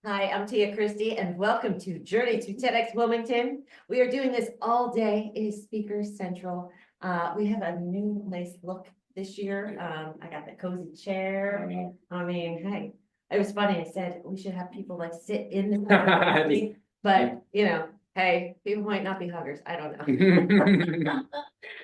Hi, I'm Cristy, and welcome to Journey to TEDx Wilmington. We are doing this all day. It is Speaker Central. We have a new nice look this year. I got the cozy chair. I mean, hey, it was funny. I said we should have people like sit in the but you know, hey, people might not be huggers. I don't know.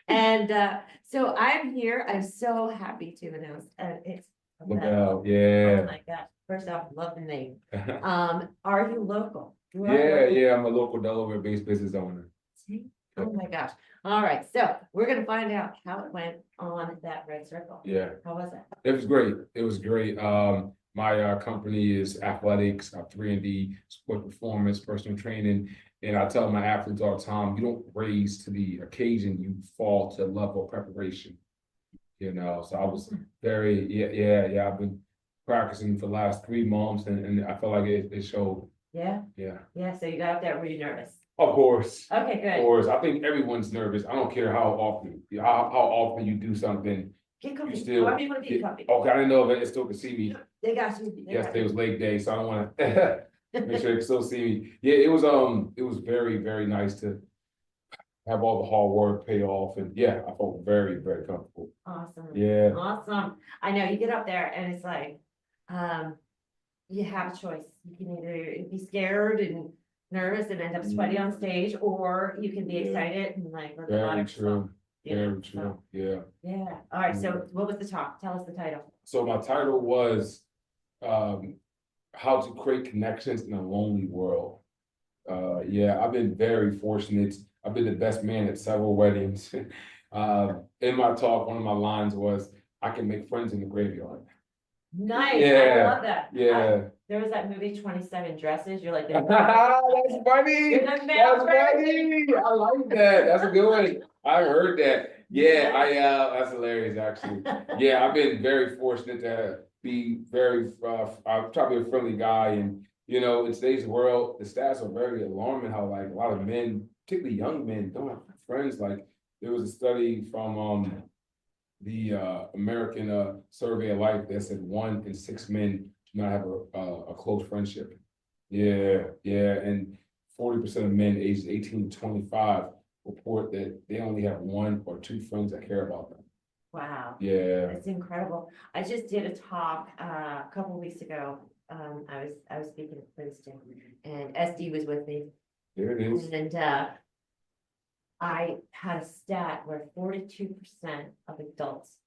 And so I'm here. I'm so happy to announce it's Lovell, yeah. Oh my gosh. First off, love the name. Are you local? You are Yeah, local? yeah, I'm a local Delaware-based business owner. See? Oh my gosh. All right, so we're gonna find out how it went on that red circle. Yeah, How was it? it was great. It was great. My company is athletics, 3D, sport performance, personal training. And I tell my athletes all the time, you don't raise to the occasion, you fall to level of preparation. You know, so I was very, yeah. I've been practicing for the last 3 months and I feel like it showed. Yeah, Yeah. so you got up there, were you nervous? Of course. Okay, Of good. course. I think everyone's nervous. I don't care how often you do something. Get comfy. still However you wanna be comfy. Okay, I didn't know if it still could see me. They got you. They got Yesterday you. was leg day, so I don't wanna make sure they can still see me. Yeah, it was very, very nice to have all the hard work pay off, and yeah, I felt very, very comfortable. Awesome. Yeah. Awesome. I know you get up there and it's like, you have a choice. You can either be scared and nervous and end up sweaty on stage, or you can be Yeah. excited and like let the Very body true. flow, you know, Very true. so, Yeah. yeah. All right, so what was the talk? Tell us the title. So my title was how to create connections in a lonely world. Yeah, I've been very fortunate. I've been the best man at several weddings. In my talk, one of my lines was, I can make friends in the graveyard. Nice. I Yeah, love that. Yeah. There was that movie 27 Dresses. You're like, That's funny. You're the That's male funny. I like that. That's a good one. I heard that. Yeah, that's hilarious actually. Yeah, I've been very fortunate to be very I'm trying to be a friendly guy, and you know, in today's world, the stats are very alarming how like a lot of men, particularly young men, don't have friends. Like there was a study from the American Survey of Life that said 1 in 6 men do not have a close friendship. Yeah, and 40% of men aged 18 to 25 report that they only have 1 or 2 friends that care about them. Wow. Yeah. That's incredible. I just did a talk a couple weeks ago. I was speaking at Princeton and SD was with me. There it is. And I had a stat where 42% of adults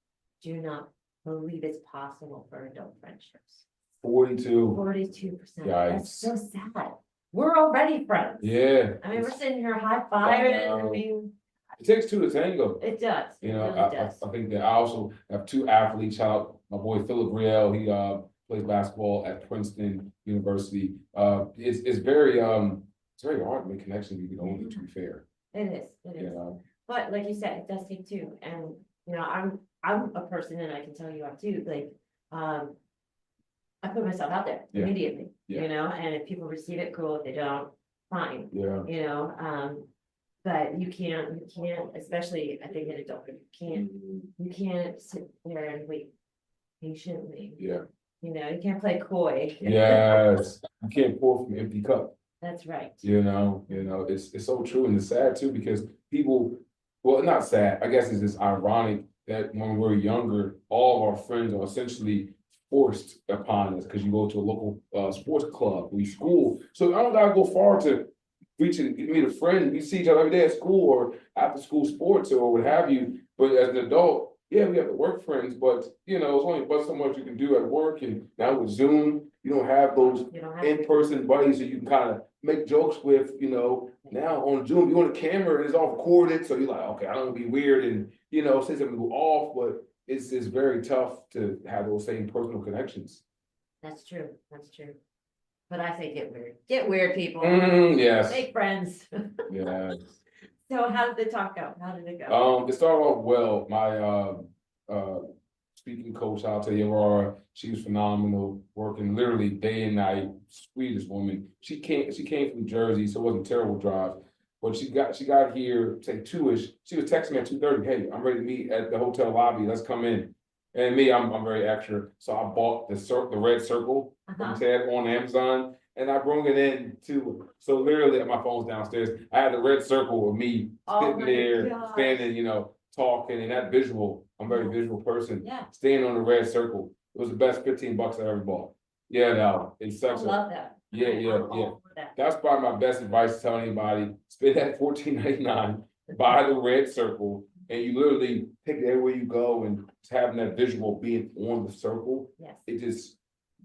do not believe it's possible for adult friendships. 42. 42%. Yikes. That's so sad. We're already friends. Yeah. I mean, we're sitting here high-fiving. I mean, it takes 2 to tango. it does. You It know, really does. I think that I also have 2 athletes. Shout out my boy Philip Riel. He plays basketball at Princeton University. It's very hard to make connections if you don't need to be fair. It is. You know? But like you said, it does take 2. And you know, I'm a person, and I can tell you I'm too, like, I put myself out there immediately, you know, and if people receive it, cool. If they don't, fine. Yeah. You know, but you can't, especially I think in adulthood, you can't sit there and wait patiently. Yeah. You know, you can't play coy. Yes. You can't pour from an empty cup. That's right. You know, it's so true, and it's sad too, because people, well, not sad, I guess it's just ironic that when we're younger, all of our friends are essentially forced upon us because you go to a local sports club, we school. So I don't gotta go far to reach and meet a friend. We see each other every day at school or after school sports or what have you. But as an adult, yeah, we have the work friends, but you know, it's only but so much you can do at work. And now with Zoom, you don't have those in-person buddies that you can kind of make jokes with, you know. Now on Zoom, you're on the camera and it's all recorded. So you're like, okay, I don't want to be weird and, you know, say something go off, but it's very tough to have those same personal connections. That's true. That's true. But I say get weird. Get weird, people. Yes. Make friends. Yes. So how did the talk go? How did it go? It started off well. My speaking coach, I'll tell you, Aurora, she was phenomenal, working literally day and night. Sweetest woman. She came from Jersey, so it wasn't a terrible drive. But she got here, say 2-ish. She was texting me at 2:30. Hey, I'm ready to meet at the hotel lobby. Let's come in. And me, I'm very extra, so I bought the red circle from Ted on Amazon, and I brought it in too. So literally, my phone's downstairs. I had the red circle of me sitting there, standing, talking, and that visual. I'm a very visual person. Yeah. Standing on the red circle. It was the best $15 I ever bought. Yeah, no, it's I such love that. yeah. I'm all for that. That's probably my best advice to tell anybody. Spend that $14.99, buy the red circle, and you literally pick it everywhere you go, and having that visual being on the circle, Yes, it just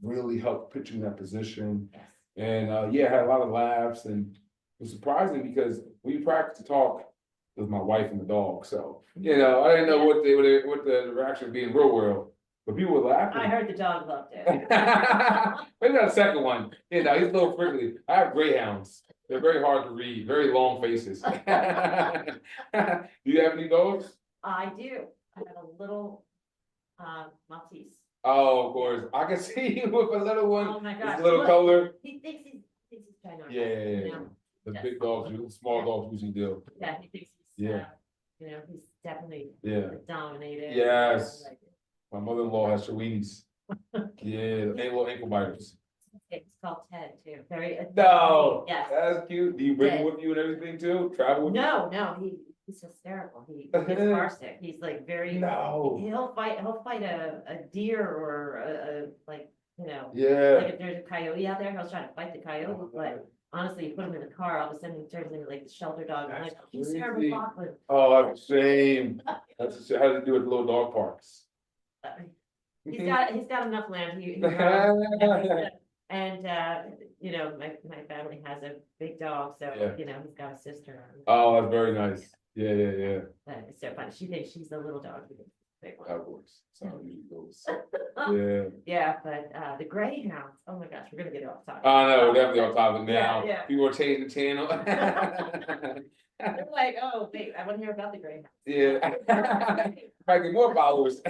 really helped put you in that position. yes. And yeah, I had a lot of laughs, and it was surprising because we practiced to talk with my wife and the dog. So, I didn't know what the reaction would be in real world. But people were laughing. I heard the dog loved it. Maybe not a second one. He's a little prickly. I have greyhounds. They're very hard to read, very long faces. Do you have any dogs? I do. I have a little Maltese. Oh, of course. I can see you with a little one. Oh my It's gosh. a little Look, color. He thinks he's ginormous. Yeah. The Yes. big dogs, small dogs usually do. Yeah, he thinks he's, Yeah. He's definitely Yeah. dominated. Yes. Like, My mother-in-law has Chihuahuas. Yeah, little ankle biters. it's called Ted too. Very. No, Yes. that's cute. Do you bring him Ted. with you and everything too? Travel with you? No, he's hysterical. He gets car sick. He's like very. No. He'll fight a deer or like, Yeah. like if there's a coyote out there, he'll try to fight the coyote, but honestly, you put him in the car, all of a sudden he turns into like the shelter dog. I'm like, That's he's crazy. terrible. Oh, that's a shame. That's a shame. How to do it at little dog parks. He's got enough land. And my family has a big dog, so Yeah. he's got a sister. Oh, that's very nice. Yeah. It's so funny. She thinks she's the little dog. He thinks he's the big one. That works. That's how it usually goes. Yeah. Yeah, but the greyhounds. Oh my gosh, we're gonna get off topic. I know, we're definitely on top of it now. Yeah. People are changing the channel. They're like, oh wait, I want to hear about the greyhounds. Yeah. Might get more followers.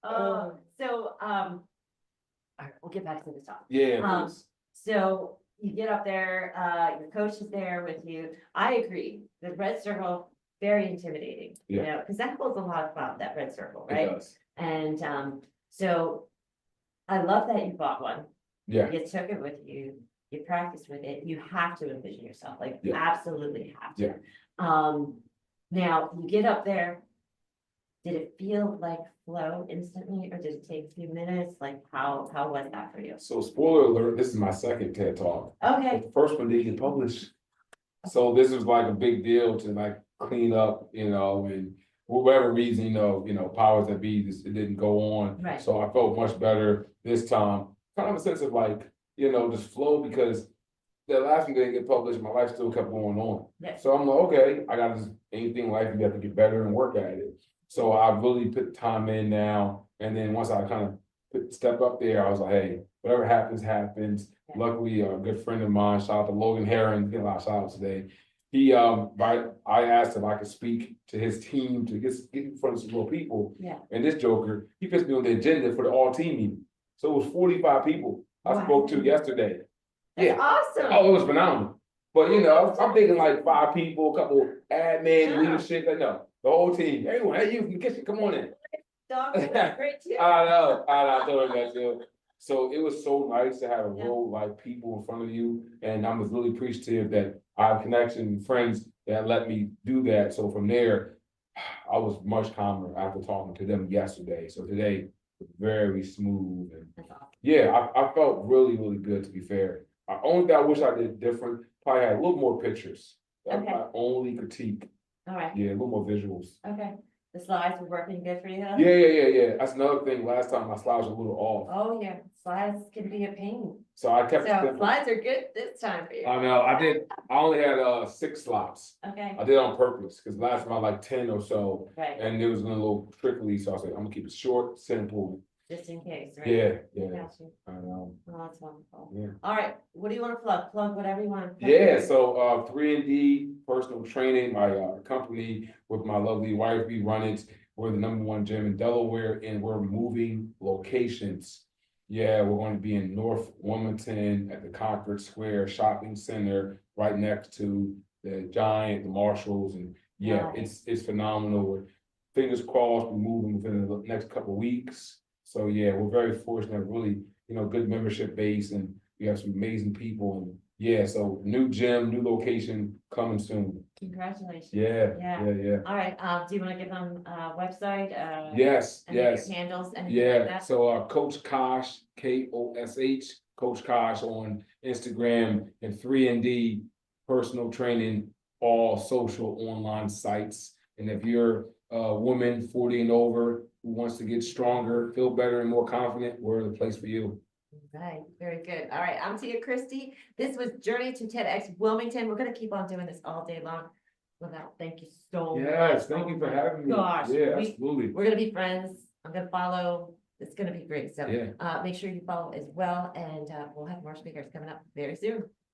All right, we'll get back to the topic. Yeah. Please. So you get up there, your coach is there with you. I agree. The red circle, very intimidating, Yeah. because that holds a lot about that red circle, It right? does. And so I love that you bought one. Yeah. You took it with you, you practiced with it. You have to envision yourself, like Yeah. absolutely have to. Yeah. Now you get up there. Did it feel like flow instantly, or did it take a few minutes? Like how was that for you? So spoiler alert, this is my second TED Talk. Okay. The first one didn't get published. So this was like a big deal to like clean up, and for whatever reason, powers that be, it didn't go on. Right. So I felt much better this time. Kind of a sense of like, just flow, because the last one didn't get published, my life still kept going on. Yeah. So I'm like, okay, I got this, anything in life, you have to get better and work at it. So I really put time in now. And then once I kind of step up there, I was like, hey, whatever happens, happens. Yeah. Luckily, a good friend of mine, shout out to Logan Heron, get a lot of shout outs today. I asked if I could speak to his team to get in front of some more people. Yeah. And this joker, he puts me on the agenda for the all team meeting. So it was 45 people I Wow. spoke to yesterday. That's Yeah. awesome. Oh, it was phenomenal. But I'm thinking like 5 people, a couple admin, Yeah. leadership, no, the whole team. Everyone, hey, you from the kitchen, come on in. Dog food is great too. I know, I told her that too. So it was so nice to have a real like people in front of you, and I'm really appreciative that I have connections and friends that let me do that. So from there, I was much calmer after talking to them yesterday. So today was very smooth, and That's awesome. yeah, I felt really, really good, to be fair. The only thing I wish I did different, probably had a little more pictures. That's Okay. my only critique. All right. Yeah, a little more visuals. Okay. The slides were working good for you though? Yeah. That's another thing. Last time my slides were a little off. Oh, yeah. Slides can be a pain. So I kept it So simple. slides are good this time for you. I know, I only had 6 slots. Okay, I did it on purpose, because last time I had like 10 or so, right. and it was a little trickly, so I said, I'm gonna keep it short, simple. Just in case, right? Yeah, Got you. I know. Oh, that's wonderful. Yeah. All right, what do you want to plug? Plug whatever you want. Yeah, so 3D personal training, my company with my lovely wife, we run it. We're the #1 gym in Delaware, and we're moving locations. Yeah, we're going to be in North Wilmington at the Concord Square Shopping Center, right next to the Giant, the Marshalls, and yeah, Nice. it's phenomenal. fingers crossed, we're moving within the next couple of weeks. So yeah, we're very fortunate, really, good membership base, and we have some amazing people, and yeah, so new gym, new location coming soon. Congratulations. Yeah, Yeah. yeah. All right, do you want to give them a website? Yes, Any of your yes. handles, anything like Yeah, that? so Coach Kosh, Kosh, Coach Kosh on Instagram, and 3ND personal training, all social online sites. And if you're a woman 40 and over who wants to get stronger, feel better and more confident, we're the place for you. Right, very good. All right, I'm Tia Cristy. This was Journey to TEDx Wilmington. We're gonna keep on doing this all day long. Lovell, thank you so much. Yes, thank you Oh for my having me. Gosh, Yeah, absolutely. we're gonna be friends. I'm gonna follow. It's gonna be great. So Yeah. make sure you follow as well, and we'll have more speakers coming up very soon.